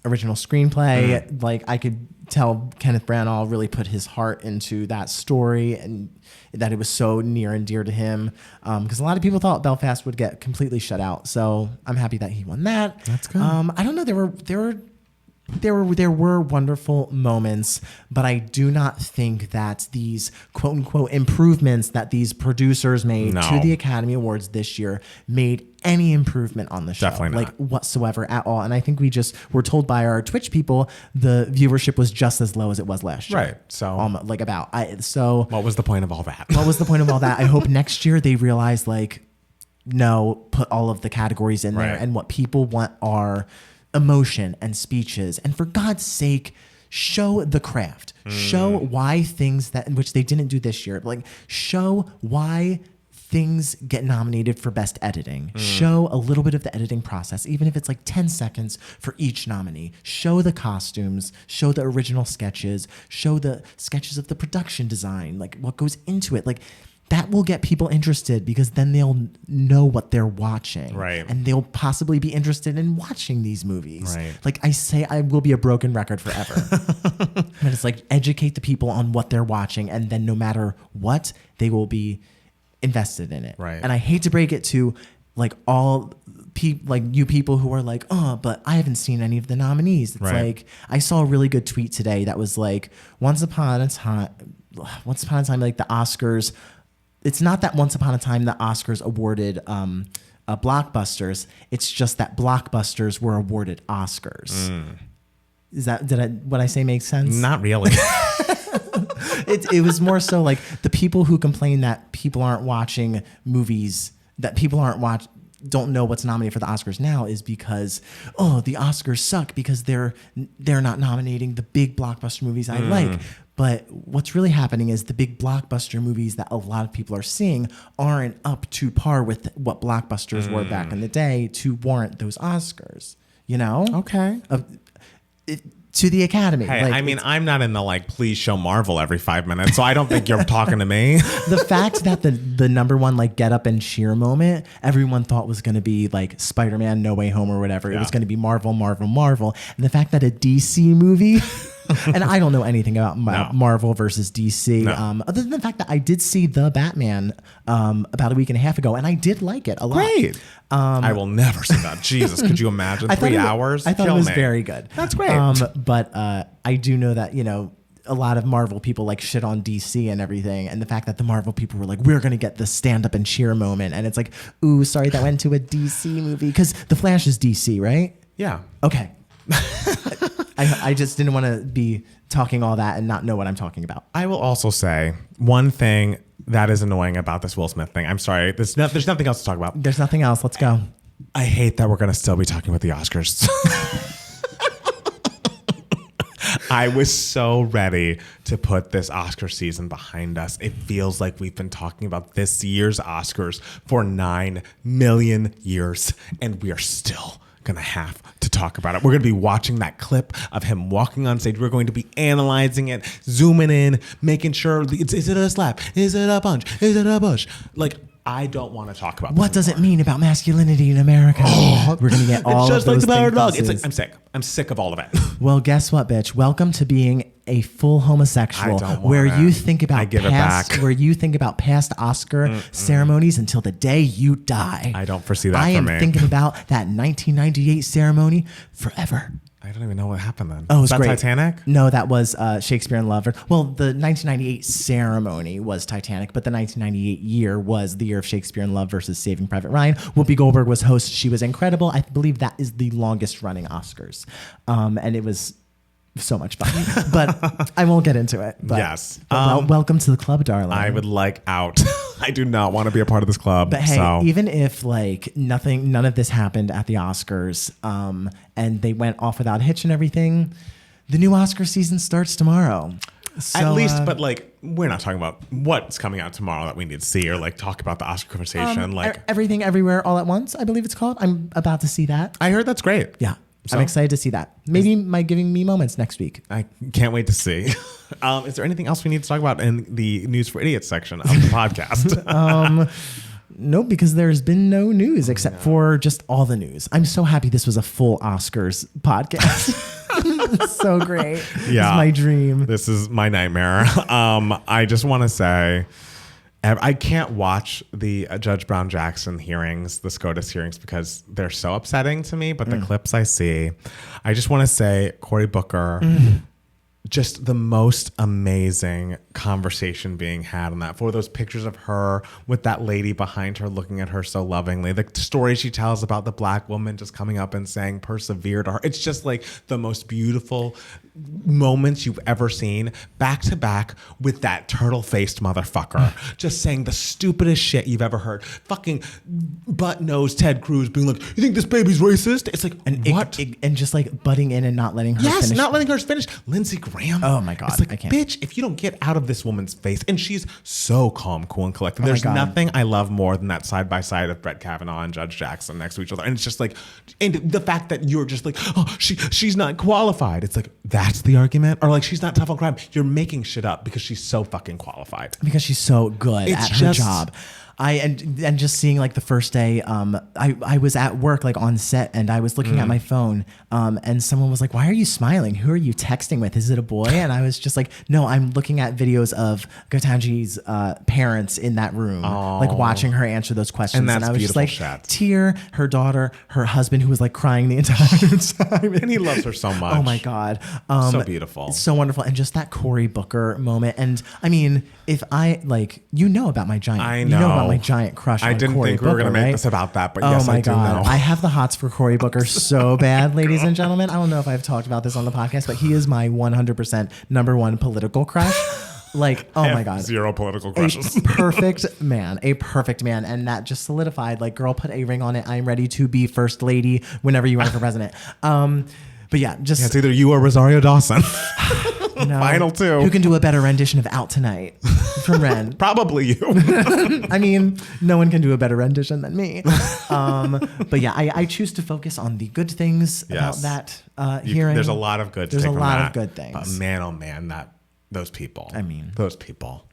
original screenplay. Like I could tell Kenneth Branagh really put his heart into that story and that it was so near and dear to him. Because a lot of people thought Belfast would get completely shut out. So I'm happy that he won that. That's good. I don't know. There were There were wonderful moments, but I do not think that these quote unquote improvements that these producers made to the Academy Awards this year made any improvement on the show. Definitely not. Like whatsoever at all. And I think we just were told by our Twitch people the viewership was just as low as it was last year. Right. So what was the point of all that? What was the point of all that? I hope next year they realize no, put all of the categories in there, and what people want are emotion and speeches, and for God's sake, show the craft. Show why things which they didn't do this year, show why things get nominated for best editing. Show a little bit of the editing process, even if it's 10 seconds for each nominee. Show the costumes, show the original sketches, show the sketches of the production design, what goes into it. That will get people interested, because then they'll know what they're watching. Right. And they'll possibly be interested in watching these movies. Right. I say, I will be a broken record forever. But it's educate the people on what they're watching, and then no matter what, they will be invested in it. Right. And I hate to break it to all you people who are but I haven't seen any of the nominees. It's I saw a really good tweet today that was once upon a time, the Oscars. It's not that once upon a time the Oscars awarded blockbusters. It's just that blockbusters were awarded Oscars. What I say make sense? Not really. It was more so the people who complain that people aren't watching movies, that people don't know what's nominated for the Oscars now, is because the Oscars suck because they're not nominating the big blockbuster movies I like. But what's really happening is the big blockbuster movies that a lot of people are seeing aren't up to par with what blockbusters were back in the day to warrant those Oscars. Okay. To the Academy. Hey, I'm not in the please show Marvel every 5 minutes, so I don't think you're talking to me. The fact that the number one get up and cheer moment, everyone thought was going to be Spider-Man No Way Home or whatever. Yeah. It was going to be Marvel. And the fact that a DC movie... and I don't know anything about Marvel versus DC, other than the fact that I did see The Batman about a week and a half ago, and I did like it a lot. Great. I will never see that. Jesus, could you imagine 3 hours? I thought it was very good. That's great. But I do know that, a lot of Marvel people shit on DC and everything, and the fact that the Marvel people were we're going to get the stand up and cheer moment, and it's ooh, sorry, that went to a DC movie, because The Flash is DC, right? Yeah. Okay. I just didn't want to be talking all that and not know what I'm talking about. I will also say one thing that is annoying about this Will Smith thing. I'm sorry. There's nothing else to talk about. There's nothing else. Let's go. I hate that we're going to still be talking about the Oscars. I was so ready to put this Oscar season behind us. It feels like we've been talking about this year's Oscars for 9 million years, and we are still going to have to talk about it. We're going to be watching that clip of him walking on stage. We're going to be analyzing it, zooming in, making sure, is it a slap? Is it a punch? Is it a push? I don't want to talk about what does it mean about masculinity in America. We're going to get all just of those the power dog. It's I'm sick. I'm sick of all of it. Well, guess what, bitch? Welcome to being a full homosexual, where you think about past Oscar ceremonies until the day you die. I don't foresee that. I am thinking about that 1998 ceremony forever. I don't even know what happened then. Oh, it was great. Great. Titanic? No, that was Shakespeare in Love. Well, the 1998 ceremony was Titanic, but the 1998 year was the year of Shakespeare in Love versus Saving Private Ryan. Whoopi Goldberg was host. She was incredible. I believe that is the longest running Oscars. And it was so much fun. But I won't get into it. But, yes. Welcome to the club, darling. I would out. I do not want to be a part of this club. But hey, even if none of this happened at the Oscars, and they went off without a hitch and everything, the new Oscar season starts tomorrow. So, at least, but we're not talking about what's coming out tomorrow that we need to see, or talk about the Oscar conversation. Everything, Everywhere, All at Once, I believe it's called. I'm about to see that. I heard that's great. Yeah. So, I'm excited to see that. Maybe my Giving Me Moments next week. I can't wait to see. Is there anything else we need to talk about in the News for Idiots section of the podcast? No, because there's been no news except for just all the news. I'm so happy this was a full Oscars podcast. So great. Yeah. This is my dream. This is my nightmare. I just want to say, I can't watch the Judge Brown Jackson hearings, the SCOTUS hearings, because they're so upsetting to me. But the clips I see, I just want to say, Cory Booker, just the most amazing conversation being had on that. For those pictures of her with that lady behind her looking at her so lovingly, the story she tells about the black woman just coming up and saying persevere to her. It's just like the most beautiful moments you've ever seen, back to back with that turtle-faced motherfucker just saying the stupidest shit you've ever heard. Fucking butt-nosed Ted Cruz being like, you think this baby's racist? It's like, what? And just like butting in and not letting her finish. Yes, not letting her finish. Lindsey Graham. Oh my God. It's like, I can't. bitch, if you don't get out of this woman's face, and she's so calm, cool, and collected. There's nothing I love more than that side by side of Brett Kavanaugh and Judge Jackson next to each other. And it's just like, and the fact that you're just like, oh, she's not qualified. It's like, that's the argument? Or like, she's not tough on crime. You're making shit up because she's so fucking qualified. Because she's so good at her job. And just seeing like the first day, I was at work like on set and I was looking at my phone and someone was like, why are you smiling? Who are you texting with? Is it a boy? And I was just like, no, I'm looking at videos of Kentaji's parents in that room, like watching her answer those questions. And that's I was just like, shit. Tear, her daughter, her husband who was like crying the entire time. And he loves her so much. Oh my God. So beautiful. It's so wonderful. And just that Cory Booker moment. And I mean, if I like, you know about my giant, I know. You know about my giant crush I on didn't Cory think we were going to Booker, make right? this about that, but oh yes, my I do God. know. I have the hots for Cory Booker so bad, ladies and gentlemen. I don't know if I've talked about this on the podcast, but he is my 100% number one political crush. Like, oh my God. Zero political crushes. A perfect man. And that just solidified, like, girl, put a ring on it. I'm ready to be first lady whenever you run for president. But yeah, just. Yeah, it's either you or Rosario Dawson. No. Final two. Who can do a better rendition of Out Tonight from Ren? Probably you. I mean, no one can do a better rendition than me. But yeah, I choose to focus on the good things about that hearing. There's a lot of good. There's a lot of good things. But man, oh man, those people. I mean, those people.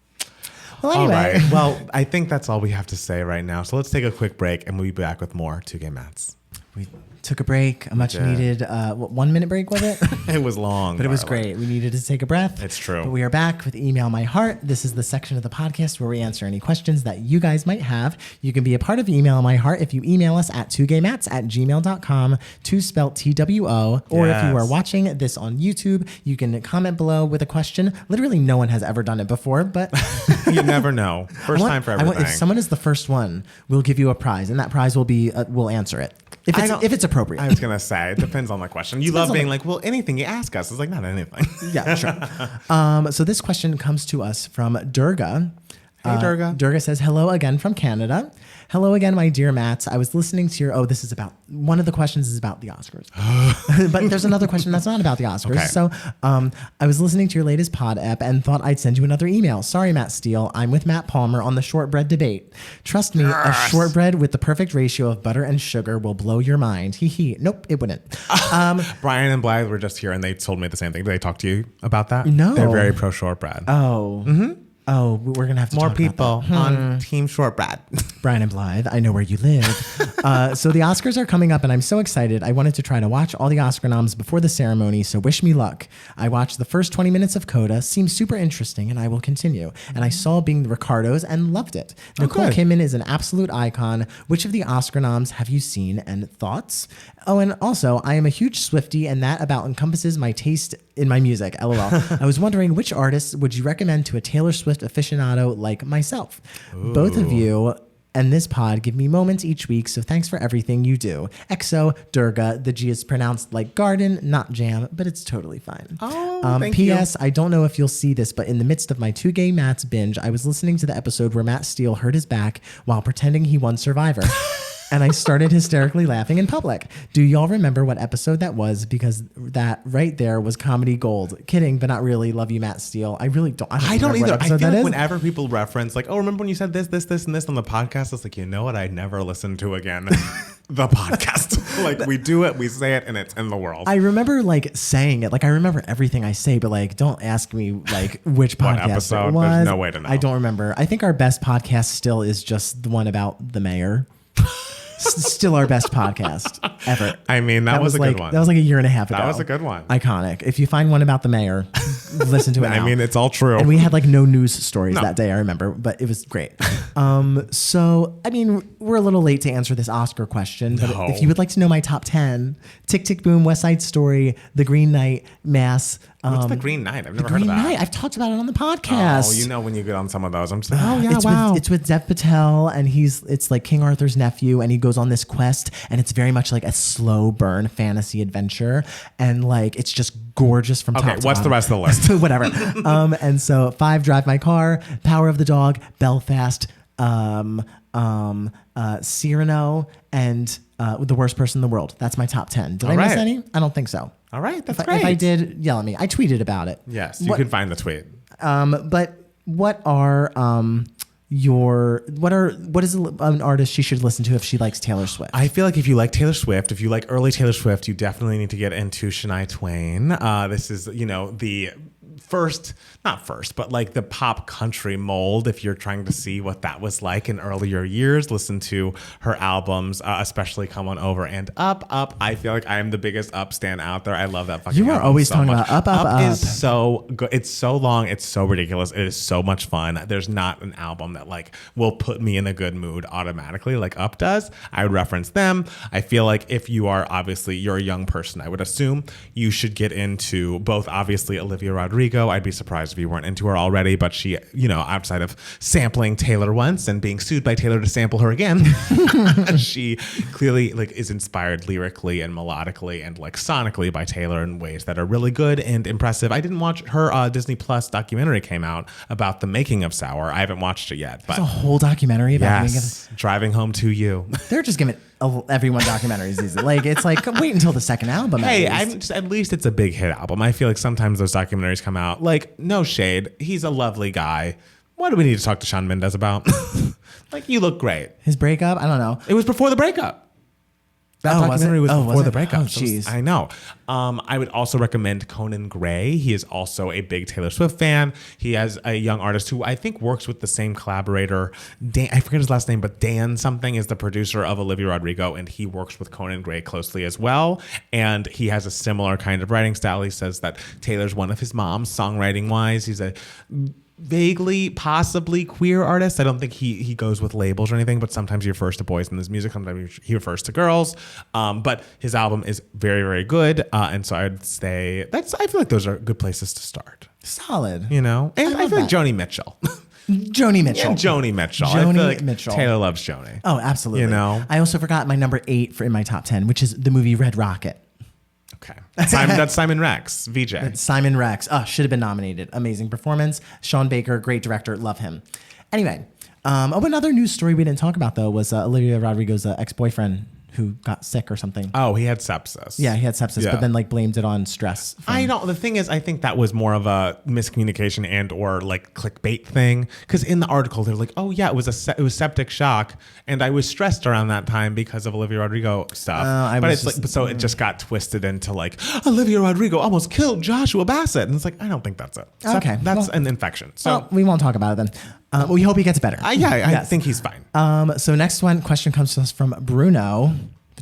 Well, anyway. All right. Well, I think that's all we have to say right now. So let's take a quick break, and we'll be back with more 2Gay Mats. We took a break, a much needed 1 minute break, was it? It was long, but it was great. We needed to take a breath. It's true. But we are back with Email My Heart. This is the section of the podcast where we answer any questions that you guys might have. You can be a part of Email My Heart if you email us at 2gaymats@gmail.com, 2 spelled TWO. Or if you are watching this on YouTube, you can comment below with a question. Literally no one has ever done it before, but you never know. First time for everything. If someone is the first one, we'll give you a prize, and that prize will be we'll answer it if it's appropriate. I was gonna say it depends on the question. You love being like, well, anything you ask us. It's like not anything. Yeah, sure. So this question comes to us from Durga. Hey, Durga. Durga says, hello again from Canada. Hello again, my dear Mats. I was listening to your, this is about, one of the questions is about the Oscars. But there's another question that's not about the Oscars. Okay. So I was listening to your latest pod ep and thought I'd send you another email. Sorry, Matt Steele. I'm with Matt Palmer on the shortbread debate. Trust me, a shortbread with the perfect ratio of butter and sugar will blow your mind. Hee hee. Nope, it wouldn't. Brian and Blythe were just here and they told me the same thing. Did they talk to you about that? No. They're very pro shortbread. Oh. Mm-hmm. Oh, we're going to have to more talk people about that. on Team Shortbread. Brian and Blythe, I know where you live. So the Oscars are coming up and I'm so excited. I wanted to try to watch all the Oscar noms before the ceremony, so wish me luck. I watched the first 20 minutes of Coda, seems super interesting, and I will continue. And I saw Being the Ricardos and loved it. Nicole Kidman is an absolute icon. Which of the Oscar noms have you seen and thoughts? Oh, and also, I am a huge Swiftie, and that about encompasses my taste in my music, LOL. I was wondering, which artists would you recommend to a Taylor Swift aficionado like myself? Ooh. Both of you and this pod give me moments each week, so thanks for everything you do. XO, Durga, the G is pronounced like garden, not jam, but it's totally fine. Oh, thank P.S. you. I don't know if you'll see this, but in the midst of my 2Gay Mats binge, I was listening to the episode where Matt Steele hurt his back while pretending he won Survivor. And I started hysterically laughing in public. Do y'all remember what episode that was? Because that right there was comedy gold. Kidding, but not really. Love you, Matt Steele. I really don't. I don't either. What I feel like is. whenever people reference, like, oh, remember when you said this, and this on the podcast? It's like, you know what? I never listened to again. The podcast. Like, we do it, we say it, and it's in the world. I remember like saying it. Like, I remember everything I say, but like, don't ask me like which podcast episode? it was. There's no way to know. I don't remember. I think our best podcast still is just the one about the mayor. Still our best podcast ever. I mean, that was a like, good one. That was like a year and a half ago. That was a good one. Iconic. If you find one about the mayor, listen to it now. I mean, it's all true. And we had like no news stories that day, I remember, but it was great. So, I mean, we're a little late to answer this Oscar question, but if you would like to know my top 10, Tick, Tick, Boom, West Side Story, The Green Knight, Mass. What's The Green Knight? I've never heard of that. Green Knight. I've talked about it on the podcast. Oh, you know when you get on some of those, I'm just like, oh yeah, wow. It's with Dev Patel, and it's like King Arthur's nephew, and he goes on this quest, and it's very much like a slow burn fantasy adventure, and like it's just gorgeous from top to bottom. Okay, what's the rest of the list? Whatever. And so 5, Drive My Car, Power of the Dog, Belfast, Cyrano, and The Worst Person in the World. That's my top 10. Did I miss any? I don't think so. All right, that's great. great. If I did, yell at me. I tweeted about it. Yes, you can find the tweet. But what is an artist she should listen to if she likes Taylor Swift? I feel like if you like Taylor Swift, if you like early Taylor Swift, you definitely need to get into Shania Twain. This is, the not first, but like the pop country mold. If you're trying to see what that was like in earlier years, listen to her albums, especially Come On Over and Up. I feel like I am the biggest Up stan out there. I love that fucking album. You are always so talking much. about Up. Up is so good. It's so long. It's so ridiculous. It is so much fun. There's not an album that like will put me in a good mood automatically like Up does. I would reference them. I feel like if you are you're a young person, I would assume you should get into both obviously Olivia Rodrigo. I'd be surprised if you weren't into her already, but she, outside of sampling Taylor once and being sued by Taylor to sample her again, she clearly like is inspired lyrically and melodically and like sonically by Taylor in ways that are really good and impressive. I didn't watch her Disney Plus documentary came out about the making of Sour. I haven't watched it yet, but there's a whole documentary about the making of Driving Home to You. They're just giving everyone documentaries these days. Like it's like wait until the second album. At least it's a big hit album. I feel like sometimes those documentaries come out like no shade. He's a lovely guy. What do we need to talk to Shawn Mendes about? Like you look great. His breakup? I don't know. It was before the breakup. That documentary was before the breakup. Oh, jeez. I know. I would also recommend Conan Gray. He is also a big Taylor Swift fan. He has a young artist who I think works with the same collaborator. Dan, I forget his last name, but Dan something is the producer of Olivia Rodrigo, and he works with Conan Gray closely as well. And he has a similar kind of writing style. He says that Taylor's one of his moms, songwriting-wise. He's a vaguely, possibly queer artist. I don't think he goes with labels or anything, but sometimes he refers to boys in his music. Sometimes he refers to girls. But his album is very, very good. And so I'd say I feel like those are good places to start. Solid. And I feel like Joni Mitchell. Joni Mitchell. Yeah, Joni Mitchell. Joni I feel like Mitchell. Taylor loves Joni. Oh, absolutely. I also forgot my number 8 in my top 10, which is the movie Red Rocket. Okay. That's Simon Rex, VJ. Simon Rex. Oh, should have been nominated. Amazing performance. Sean Baker, great director. Love him. Anyway, another news story we didn't talk about, though, was Olivia Rodrigo's ex-boyfriend who got sick or something. Oh, he had sepsis. Yeah, he had sepsis, but then like blamed it on stress. The thing is, I think that was more of a miscommunication and or like clickbait thing. Because in the article, they're like, oh yeah, it was septic shock, and I was stressed around that time because of Olivia Rodrigo stuff. It just got twisted into like Olivia Rodrigo almost killed Joshua Bassett, and it's like I don't think that's it. Okay, that's an infection. So we won't talk about it then. We hope he gets better. I think he's fine. So next question comes to us from Bruno.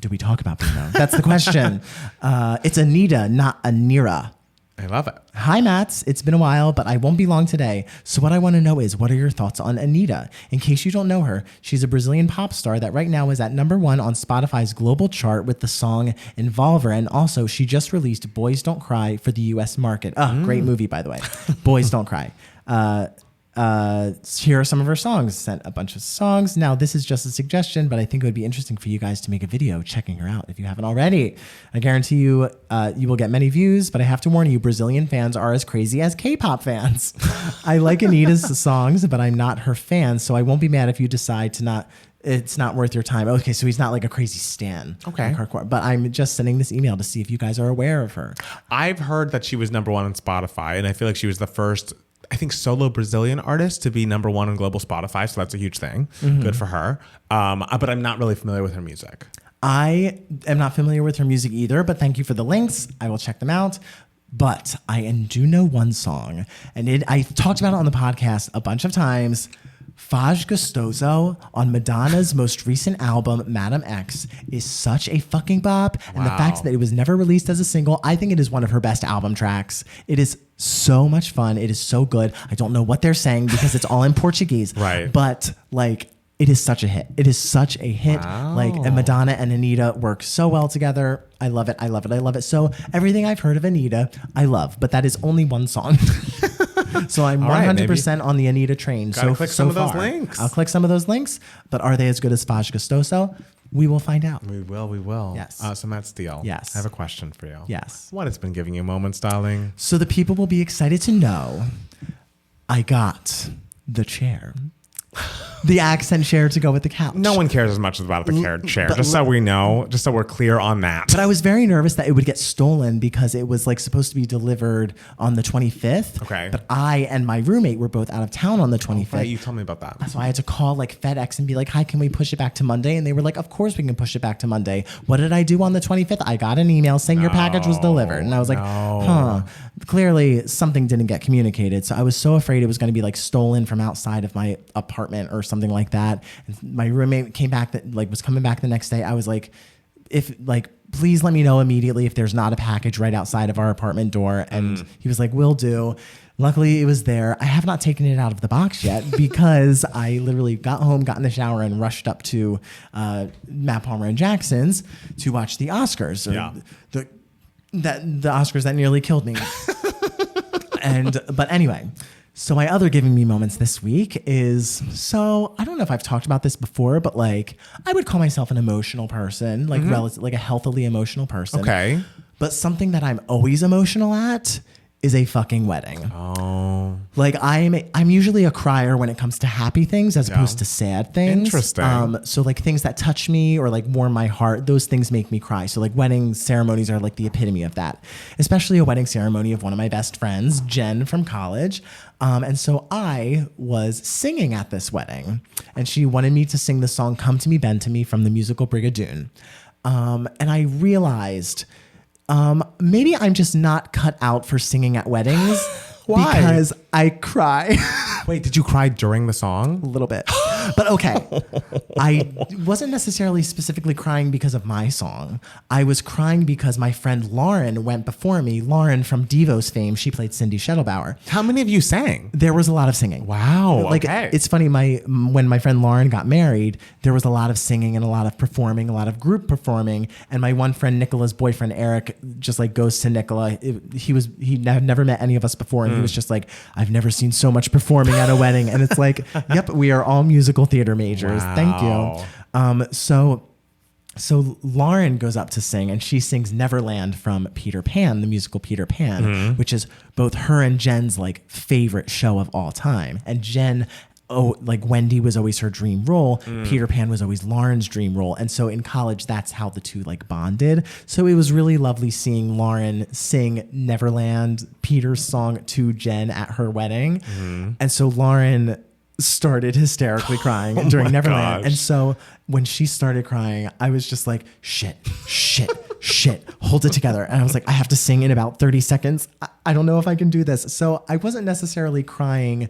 Did we talk about Bruno? That's the question. It's Anita, not Anira. I love it. Hi, Mats. It's been a while, but I won't be long today. So what I want to know is, what are your thoughts on Anita? In case you don't know her, she's a Brazilian pop star that right now is at #1 on Spotify's global chart with the song Envolver. And also, she just released Boys Don't Cry for the U.S. market. Great movie, by the way. Boys Don't Cry. Here are some of her songs. Sent a bunch of songs. Now, this is just a suggestion, but I think it would be interesting for you guys to make a video checking her out if you haven't already. I guarantee you, you will get many views, but I have to warn you, Brazilian fans are as crazy as K-pop fans. I like Anita's songs, but I'm not her fan, so I won't be mad if you decide to not. It's not worth your time. Okay, so he's not like a crazy stan. Okay. Like hardcore, but I'm just sending this email to see if you guys are aware of her. I've heard that she was #1 on Spotify, and I feel like she was the first, I think, solo Brazilian artist to be #1 on global Spotify, so that's a huge thing. Mm-hmm. Good for her. But I'm not really familiar with her music. I am not familiar with her music either, but thank you for the links. I will check them out. But I do know one song, and I talked about it on the podcast a bunch of times. Faz Gostoso on Madonna's most recent album, Madam X, is such a fucking bop. And the fact that it was never released as a single, I think it is one of her best album tracks. It is so much fun. It is so good. I don't know what they're saying because it's all in Portuguese. Right. But like, it is such a hit. It is such a hit. Wow. Like, and Madonna and Anita work so well together. I love it. I love it. I love it. So everything I've heard of Anita, I love, but that is only one song. So I'm 100% on the Anita train. Gotta So click some of those far. links. I'll click some of those links, but are they as good as Faz Gostoso? We will find out. We will. Yes. So Matt Steele. Yes. I have a question for you. Yes. What has been giving you moments, darling? So the people will be excited to know I got the chair. The accent chair to go with the couch. No one cares as much about the chair. Just so we know, just so we're clear on that. But I was very nervous that it would get stolen because it was like supposed to be delivered on the 25th. Okay. But I and my roommate were both out of town on the 25th. Right, you told me about that. So I had to call like FedEx and be like, hi, can we push it back to Monday? And they were like, of course we can push it back to Monday. What did I do on the 25th? I got an email saying your package was delivered. And I was like, huh. Clearly something didn't get communicated. So I was so afraid it was going to be like stolen from outside of my apartment or something like that. And my roommate came back was coming back the next day. I was like, please let me know immediately if there's not a package right outside of our apartment door. And he was like, will do. Luckily it was there. I have not taken it out of the box yet because I literally got home, got in the shower and rushed up to Matt Palmer and Jackson's to watch the Oscars. The Oscars that nearly killed me. But anyway, so my other giving me moments this week is, so I don't know if I've talked about this before, but like I would call myself an emotional person, like like a healthily emotional person. Okay. But something that I'm always emotional at is a fucking wedding. Oh. Like I'm usually a crier when it comes to happy things as opposed to sad things. Interesting. So like things that touch me or like warm my heart, those things make me cry. So like wedding ceremonies are like the epitome of that, especially a wedding ceremony of one of my best friends, Jen from college. And so I was singing at this wedding and she wanted me to sing the song Come to Me, Bend to Me from the musical Brigadoon. And I realized maybe I'm just not cut out for singing at weddings. Why? Because I cry. Wait, did you cry during the song? A little bit. But okay. I wasn't necessarily specifically crying because of my song. I was crying because my friend Lauren went before me. Lauren from Devo's fame. She played Cindy Shettlebauer. How many of you sang? There was a lot of singing. Wow. Like, okay. It's funny, when my friend Lauren got married, there was a lot of singing and a lot of performing, a lot of group performing. And my one friend, Nicola's boyfriend, Eric, just like goes to Nicola. He had never met any of us before. And he was just like, I've never seen so much performing at a wedding. And it's like, yep, we are all musical theater majors. Wow. Thank you. So Lauren goes up to sing and she sings Neverland from Peter Pan, the musical Peter Pan, which is both her and Jen's like favorite show of all time. And Jen, like Wendy was always her dream role. Peter Pan was always Lauren's dream role. And so in college, that's how the two like bonded. So it was really lovely seeing Lauren sing Neverland, Peter's song to Jen at her wedding. And so Lauren started hysterically crying during Neverland. Gosh. And so when she started crying, I was just like, shit, hold it together. And I was like, I have to sing in about 30 seconds. I don't know if I can do this. So I wasn't necessarily crying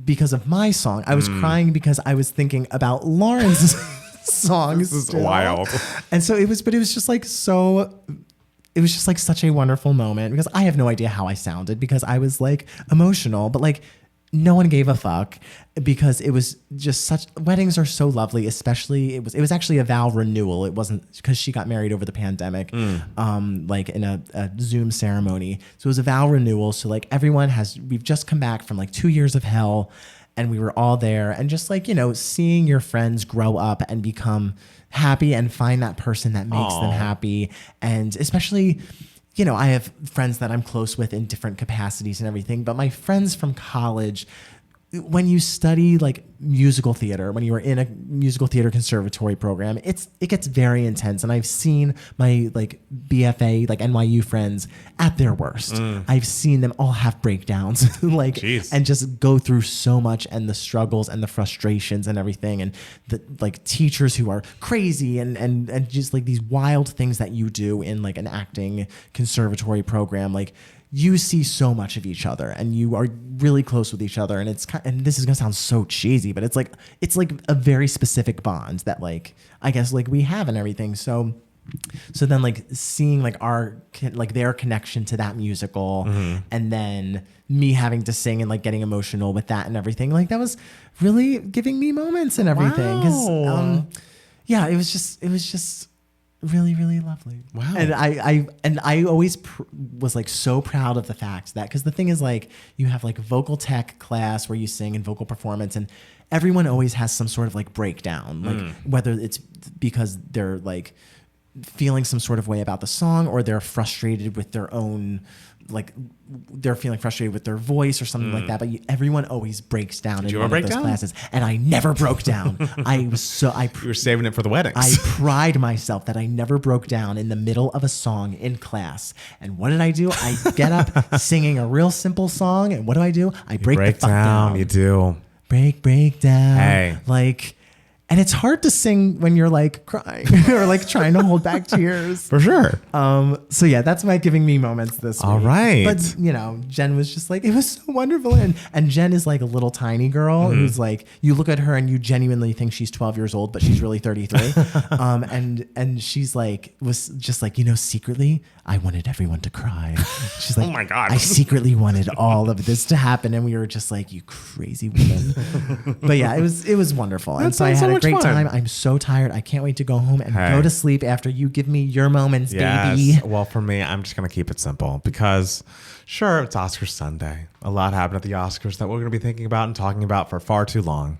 because of my song. I was crying because I was thinking about Lauren's song. This is wild. And so it was just like such a wonderful moment because I have no idea how I sounded because I was like emotional, but like no one gave a fuck because it was just weddings are so lovely, especially it was actually a vow renewal. It wasn't because she got married over the pandemic, like in a Zoom ceremony. So it was a vow renewal. So like we've just come back from like 2 years of hell and we were all there and just like, seeing your friends grow up and become happy and find that person that makes them happy. And especially, I have friends that I'm close with in different capacities and everything, but my friends from college, when you study like musical theater, when you are in a musical theater conservatory program, it gets very intense. And I've seen my like BFA, like NYU friends at their worst. I've seen them all have breakdowns, like, Jeez. and just go through so much and the struggles and the frustrations and everything. And the like teachers who are crazy and just like these wild things that you do in like an acting conservatory program, like, you see so much of each other and you are really close with each other. And and this is going to sound so cheesy, but it's like a very specific bond that like, I guess like we have and everything. So So then like seeing like their connection to that musical and then me having to sing and like getting emotional with that and everything, like that was really giving me moments and everything. Wow. Yeah, it was just really, really lovely. Wow. And I always was like so proud of the fact that, because the thing is like you have like vocal tech class where you sing and vocal performance, and everyone always has some sort of like breakdown, like whether it's because they're like feeling some sort of way about the song, or they're frustrated with their own, like they're feeling frustrated with their voice or something like that. But everyone always breaks down in one of those classes, and I never broke down. You were saving it for the weddings. I pride myself that I never broke down in the middle of a song in class. And what did I do? I get up singing a real simple song, and what do? I break the fuck down. You do. Break down. Hey. Like. And it's hard to sing when you're like crying or like trying to hold back tears. For sure. So yeah, that's my giving me moments this week. All right. But you know, Jen was just like, it was so wonderful. And Jen is like a little tiny girl who's like, you look at her and you genuinely think she's 12 years old, but she's really 33. And she's like, was just like, you know, secretly, I wanted everyone to cry. She's like, oh my God. I secretly wanted all of this to happen. And we were just like, you crazy woman. But yeah, it was wonderful. And so I had a great time. I'm so tired. I can't wait to go home and go to sleep after you give me your moments, baby. Well, for me, I'm just going to keep it simple because sure, it's Oscars Sunday. A lot happened at the Oscars that we're going to be thinking about and talking about for far too long.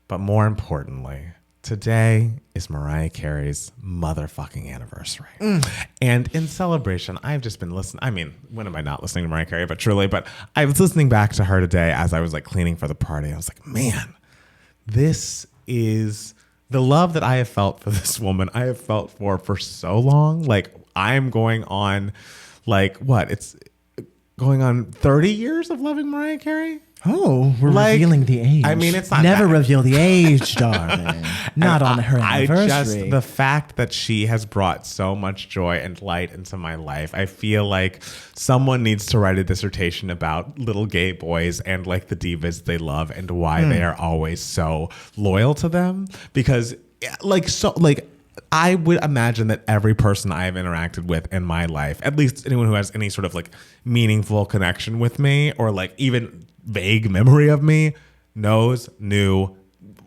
But more importantly, today is Mariah Carey's motherfucking anniversary. And in celebration, I've just been listening. I mean, when am I not listening to Mariah Carey? But truly, I was listening back to her today as I was like cleaning for the party. I was like, man, this is the love that I have felt for this woman. I have felt for so long. Like I'm going on like what? It's going on 30 years of loving Mariah Carey. Oh, we're revealing the age. I mean, it's not never reveal the age, darling. Not on her anniversary. The fact that she has brought so much joy and light into my life. I feel like someone needs to write a dissertation about little gay boys and like the divas they love and why they are always so loyal to them. Because I would imagine that every person I have interacted with in my life, at least anyone who has any sort of like meaningful connection with me or like even vague memory of me,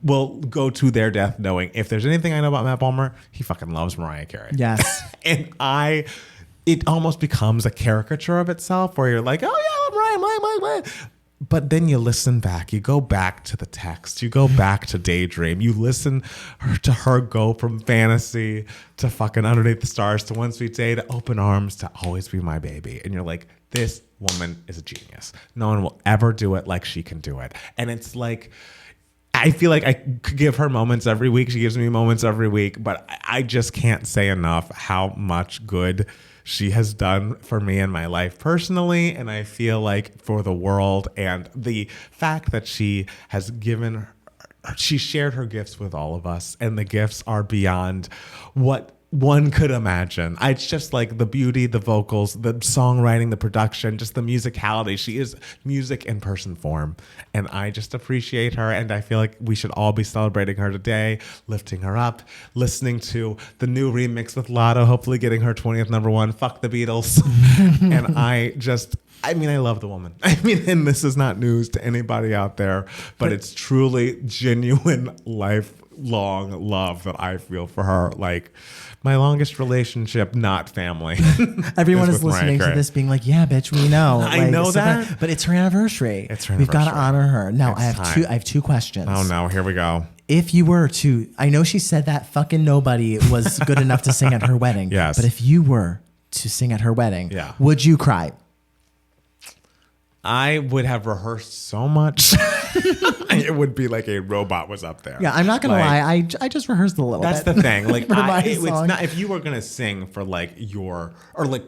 will go to their death knowing if there's anything I know about Matt Palmer, he fucking loves Mariah Carey. Yes. And it almost becomes a caricature of itself where you're like, oh yeah, Mariah. But then you listen back, you go back to the text, you go back to Daydream, you listen to her go from fantasy to fucking Underneath the Stars to One Sweet Day to Open Arms to Always Be My Baby. And you're like, this woman is a genius. No one will ever do it like she can do it. And it's like, I feel like I could give her moments every week. She gives me moments every week, but I just can't say enough how much good she has done for me in my life personally. And I feel like for the world, and the fact that she shared her gifts with all of us, and the gifts are beyond what one could imagine. It's just like the beauty, the vocals, the songwriting, the production, just the musicality. She is music in person form. And I just appreciate her. And I feel like we should all be celebrating her today, lifting her up, listening to the new remix with Lotto, hopefully getting her 20th number one. Fuck the Beatles. And I love the woman. I mean, and this is not news to anybody out there, but it's truly genuine lifelong love that I feel for her. Like, my longest relationship, not family. Everyone is listening to this being like, yeah, bitch, we know. I know that. But it's her anniversary. We've got to honor her. Now, I have two questions. Oh, no. Here we go. If you were to, I know she said that fucking nobody was good enough to sing at her wedding. Yes. But if you were to sing at her wedding, yeah, would you cry? I would have rehearsed so much. It would be like a robot was up there. Yeah, I'm not gonna lie. I just rehearsed a little bit. That's the thing. Like, it's not if you were gonna sing for like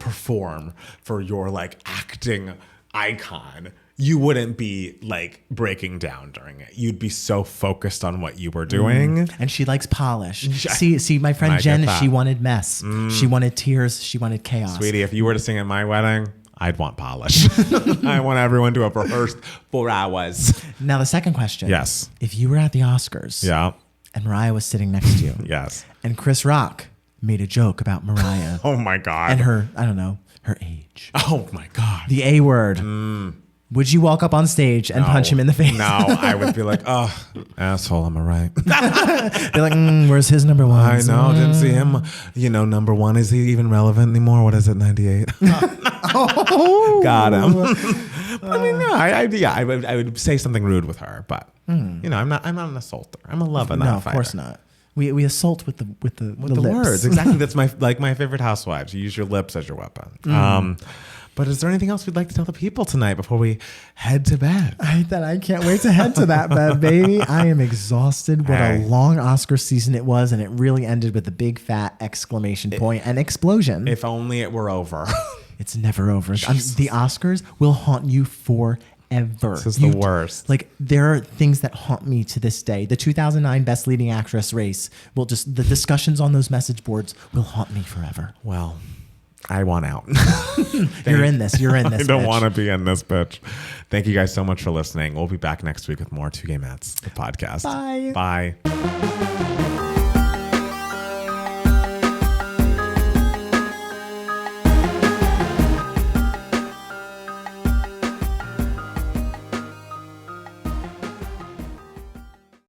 perform for your like acting icon, you wouldn't be like breaking down during it. You'd be so focused on what you were doing. And she likes polish. See, my friend Jen, she wanted mess. She wanted tears. She wanted chaos. Sweetie, if you were to sing at my wedding, I'd want polish. I want everyone to have rehearsed 4 hours. Now, the second question. Yes. If you were at the Oscars. Yeah. And Mariah was sitting next to you. Yes. And Chris Rock made a joke about Mariah Oh my God. and her, I don't know, her age. Oh my God. The A word. Would you walk up on stage and punch him in the face? No, I would be like, oh, asshole, am I right? Be like, where's his number one? I know, didn't see him. Number one. Is he even relevant anymore? What is it, 98? Got him. But I mean, no, I would say something rude with her, but I'm not an assaulter. I'm a lover, not a fighter. Of course not. We assault with the lips. Words. Exactly. That's my favorite housewives. You use your lips as your weapon. But is there anything else we'd like to tell the people tonight before we head to bed? I can't wait to head to that bed, baby. I am exhausted. What a long Oscar season it was, and it really ended with a big fat exclamation point and explosion. If only it were over. It's never over. The Oscars will haunt you forever. This is the worst. Like, there are things that haunt me to this day. The 2009 Best Leading Actress race the discussions on those message boards will haunt me forever. Well, I want out. You're in this. I don't want to be in this, bitch. Thank you guys so much for listening. We'll be back next week with more Two Gay Mats, the podcast. Bye. Bye.